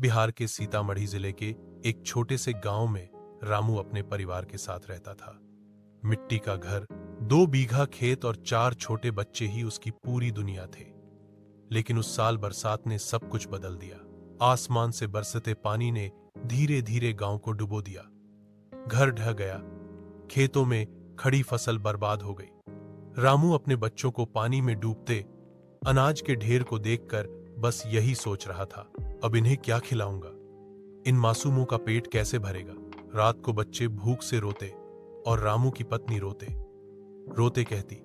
बिहार के सीतामढ़ी जिले के एक छोटे से गांव में रामू अपने परिवार के साथ रहता था। मिट्टी का घर, 2 बीघा खेत और 4 छोटे बच्चे ही उसकी पूरी दुनिया थे। लेकिन उस साल बरसात ने सब कुछ बदल दिया। आसमान से बरसते पानी ने धीरे धीरे गांव को डुबो दिया। घर ढह गया, खेतों में खड़ी फसल बर्बाद हो गई। रामू अपने बच्चों को पानी में डूबते अनाज के ढेर को देखकर बस यही सोच रहा था, अब इन्हें क्या खिलाऊंगा? इन मासूमों का पेट कैसे भरेगा? रात को बच्चे भूख से रोते और रामू की पत्नी रोते रोते कहती,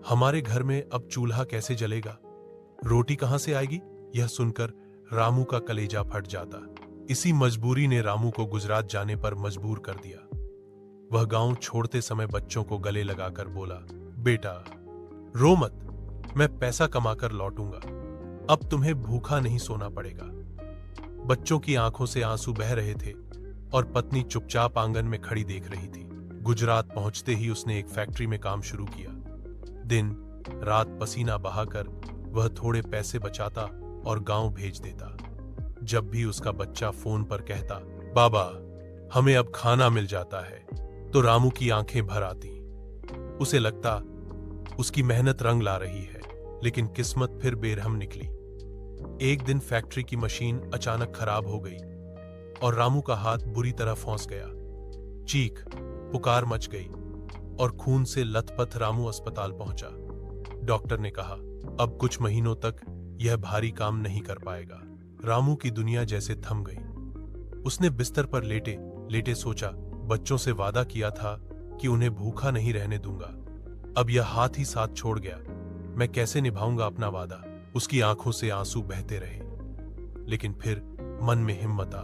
हमारे घर में अब चूल्हा कैसे जलेगा? रोटी कहां से आएगी? यह सुनकर रामू का कलेजा फट जाता। इसी मजबूरी ने रामू को गुजरात जाने पर मजबूर कर दिया। वह गांव छोड़ते समय बच्चों को गले लगाकर बोला, बेटा रो मत, मैं पैसा कमाकर लौटूंगा, अब तुम्हें भूखा नहीं सोना पड़ेगा। बच्चों की आंखों से आंसू बह रहे थे और पत्नी चुपचाप आंगन में खड़ी देख रही थी। गुजरात पहुंचते ही उसने एक फैक्ट्री में काम शुरू किया। दिन रात पसीना बहाकर वह थोड़े पैसे बचाता और गांव भेज देता। जब भी उसका बच्चा फोन पर कहता, बाबा हमें अब खाना मिल जाता है, तो रामू की आंखें भर आती। उसे लगता उसकी मेहनत रंग ला रही है, लेकिन किस्मत फिर बेरहम निकली। एक दिन फैक्ट्री की मशीन अचानक खराब हो गई और रामू का हाथ बुरी तरह फंस गया। चीख पुकार मच गई और खून से लथपथ रामू अस्पताल पहुंचा। डॉक्टर ने कहा, अब कुछ महीनों तक यह भारी काम नहीं कर पाएगा। रामू की दुनिया जैसे थम गई। उसने बिस्तर पर लेटे लेटे सोचा, बच्चों से वादा किया था कि उन्हें भूखा नहीं रहने दूंगा, अब यह हाथ ही साथ छोड़ गया, मैं कैसे निभाऊंगा अपना वादा? उसकी आंखों से आंसू बहते रहे, लेकिन फिर मन में हिम्मत आ